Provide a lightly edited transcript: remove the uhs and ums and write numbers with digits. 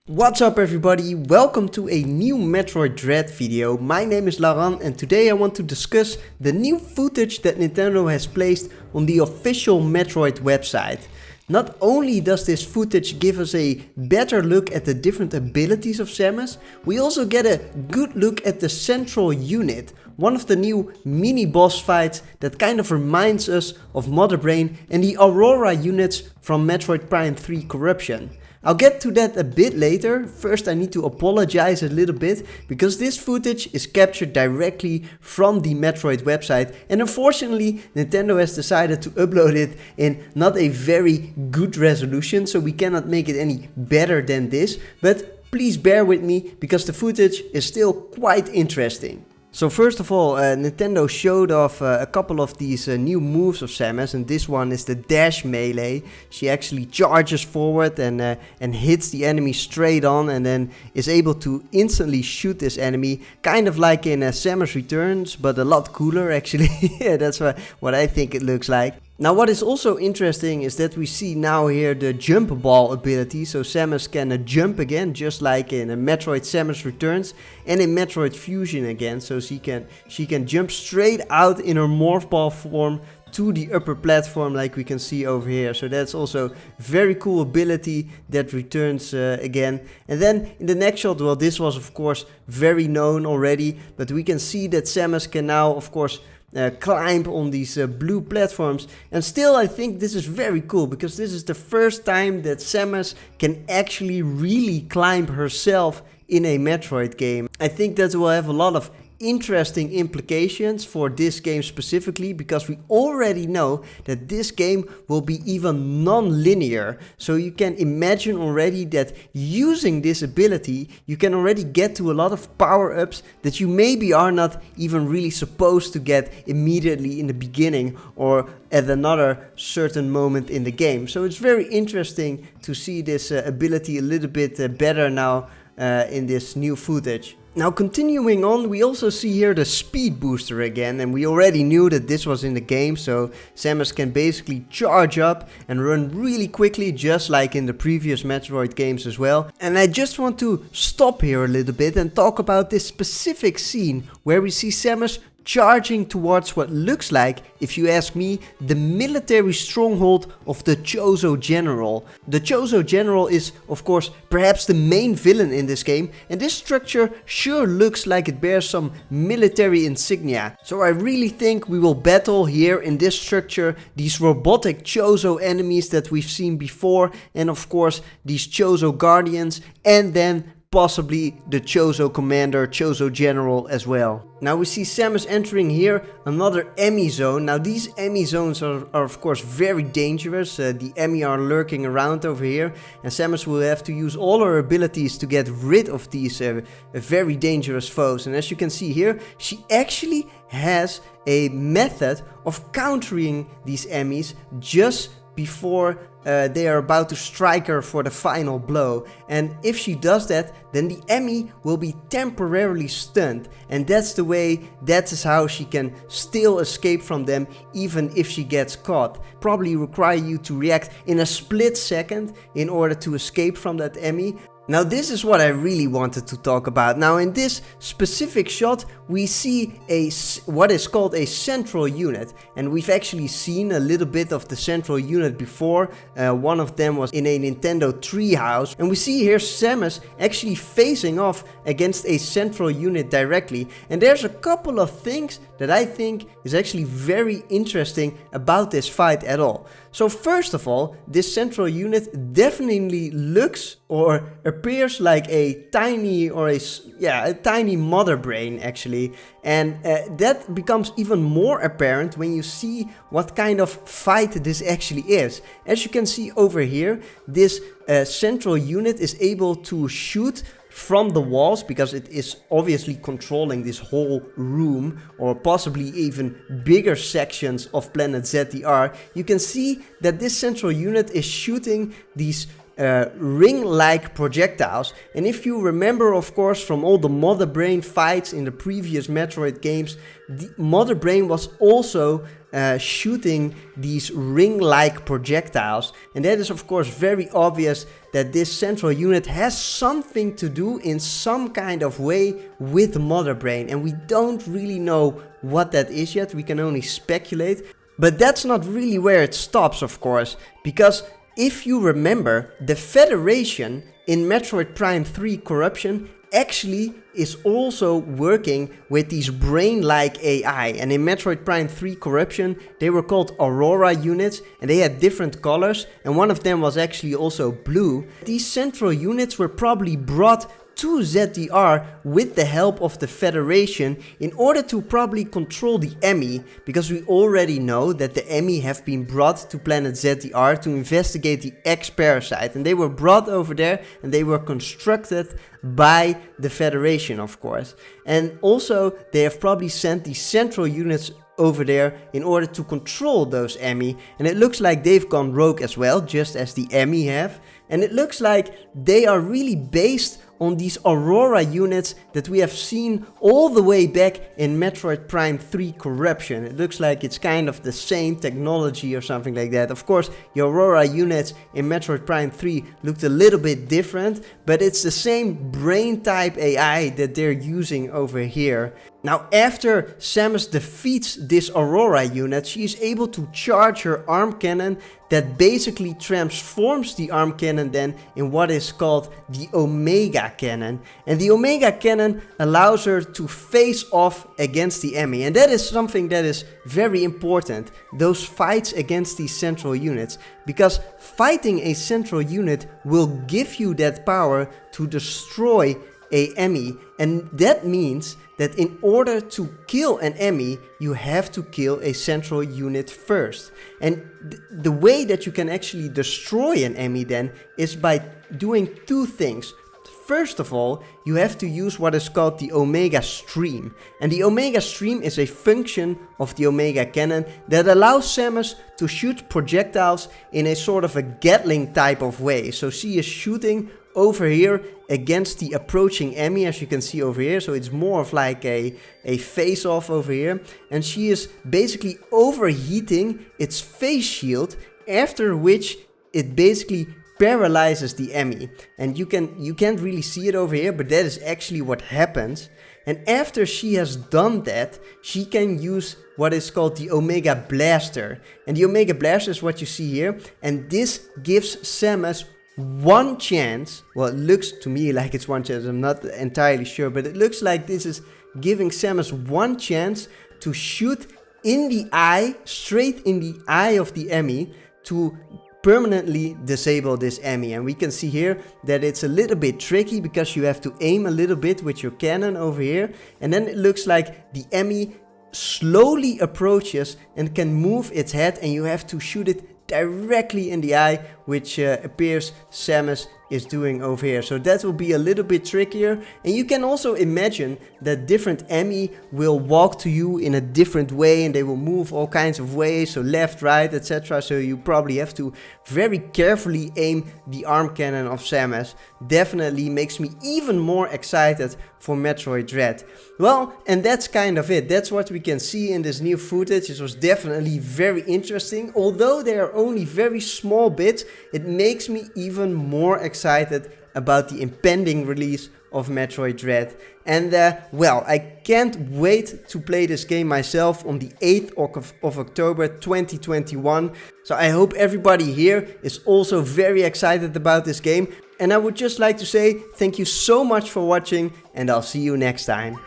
What's up everybody, welcome to a new Metroid Dread video. My name is Laran and today I want to discuss the new footage that Nintendo has placed on the official Metroid website. Not only does this footage give us a better look at the different abilities of Samus, we also get a good look at the central unit, one of the new mini boss fights that kind of reminds us of Mother Brain and the Aurora Units from Metroid Prime 3 Corruption. I'll get to that a bit later. First I need to apologize a little bit because this footage is captured directly from the Metroid website and unfortunately Nintendo has decided to upload it in not a very good resolution, so we cannot make it any better than this, but please bear with me because the footage is still quite interesting. So first of all, Nintendo showed off a couple of these new moves of Samus, and this one is the dash melee. She actually charges forward and hits the enemy straight on and then is able to instantly shoot this enemy, kind of like in Samus Returns, but a lot cooler actually. Yeah, that's what I think it looks like. Now what is also interesting is that we see now here the jump ball ability, so Samus can jump again just like in a Metroid Samus Returns and in Metroid Fusion again, so she can jump straight out in her morph ball form to the upper platform like we can see over here. So that's also very cool ability that returns again. And then in the next shot, well, this was of course very known already, but we can see that Samus can now of course climb on these blue platforms, and still I think this is very cool because this is the first time that Samus can actually really climb herself in a Metroid game. I think that will have a lot of interesting implications for this game specifically because we already know that this game will be even non-linear, so you can imagine already that using this ability you can already get to a lot of power-ups that you maybe are not even really supposed to get immediately in the beginning or at another certain moment in the game. So it's very interesting to see this ability a little bit better now in this new footage. Now continuing on, we also see here the speed booster again, and we already knew that this was in the game, so Samus can basically charge up and run really quickly just like in the previous Metroid games as well. And I just want to stop here a little bit and talk about this specific scene where we see Samus charging towards what looks like, if you ask me, the military stronghold of the Chozo General. The Chozo General is, of course, perhaps the main villain in this game, and this structure sure looks like it bears some military insignia. So I really think we will battle here in this structure these robotic Chozo enemies that we've seen before, and of course these Chozo Guardians, and then possibly the Chozo Commander, Chozo General as well. Now we see Samus entering here another Emmy zone. Now these Emmy zones are of course very dangerous. The Emmy are lurking around over here and Samus will have to use all her abilities to get rid of these very dangerous foes. And as you can see here, she actually has a method of countering these Emmys just before they are about to strike her for the final blow. And if she does that, then the Emmy will be temporarily stunned, and that is how she can still escape from them even if she gets caught. Probably require you to react in a split second in order to escape from that Emmy. Now this is what I really wanted to talk about. Now in this specific shot we see what is called a central unit, and we've actually seen a little bit of the central unit before. One of them was in a Nintendo treehouse, and we see here Samus actually facing off against a central unit directly, and there's a couple of things that I think is actually very interesting about this fight at all. So first of all, this central unit definitely looks or appears like a tiny Mother Brain actually, and that becomes even more apparent when you see what kind of fight this actually is. As you can see over here, this central unit is able to shoot from the walls because it is obviously controlling this whole room or possibly even bigger sections of Planet ZDR. You can see that this central unit is shooting these ring-like projectiles, and if you remember of course from all the Mother Brain fights in the previous Metroid games, the Mother Brain was also shooting these ring-like projectiles. And that is of course very obvious that this central unit has something to do in some kind of way with Mother Brain. And we don't really know what that is yet, we can only speculate. But that's not really where it stops, of course, because if you remember, the Federation in Metroid Prime 3 Corruption actually is also working with these brain-like AI. And in Metroid Prime 3 Corruption, they were called Aurora Units, and they had different colors, and one of them was actually also blue. These central units were probably brought to ZDR with the help of the Federation in order to probably control the Emmy, because we already know that the Emmy have been brought to planet ZDR to investigate the X-Parasite, and they were brought over there and they were constructed by the Federation, of course. And also they have probably sent the central units over there in order to control those Emmy, and it looks like they've gone rogue as well, just as the Emmy have. And it looks like they are really based on these Aurora units that we have seen all the way back in Metroid Prime 3 Corruption. It looks like it's kind of the same technology or something like that. Of course, the Aurora units in Metroid Prime 3 looked a little bit different, but it's the same brain type AI that they're using over here. Now, after Samus defeats this Aurora unit, she is able to charge her arm cannon that basically transforms the arm cannon then in what is called the Omega Cannon. And the Omega Cannon allows her to face off against the Emmy. And that is something that is very important, those fights against these central units. Because fighting a central unit will give you that power to destroy a Emmy, and that means that in order to kill an Emmy, you have to kill a central unit first. And the way that you can actually destroy an Emmy then is by doing two things. First of all, you have to use what is called the Omega Stream. And the Omega Stream is a function of the Omega Cannon that allows Samus to shoot projectiles in a sort of a Gatling type of way. So she is shooting over here against the approaching Emmy, as you can see over here. So it's more of like a face-off over here. And she is basically overheating its face shield, after which it basically paralyzes the Emmy. And you can't really see it over here, but that is actually what happens. And after she has done that, she can use what is called the Omega Blaster. And the Omega Blaster is what you see here. And this gives Samus one chance. Well, it looks to me like it's one chance. I'm not entirely sure, but it looks like this is giving Samus one chance to shoot in the eye, straight in the eye of the Emmy, to permanently disable this Emmy. And we can see here that it's a little bit tricky because you have to aim a little bit with your cannon over here, and then it looks like the Emmy slowly approaches and can move its head, and you have to shoot it directly in the eye, which appears Samus is doing over here. So that will be a little bit trickier. And you can also imagine that different Emmy will walk to you in a different way, and they will move all kinds of ways, so left, right, etc. So you probably have to very carefully aim the arm cannon of Samus. Definitely makes me even more excited for Metroid Dread. Well, and that's kind of it. That's what we can see in this new footage. It was definitely very interesting. Although they are only very small bits, it makes me even more excited about the impending release of Metroid Dread. And well, I can't wait to play this game myself on the 8th of October 2021. So I hope everybody here is also very excited about this game. And I would just like to say thank you so much for watching, and I'll see you next time.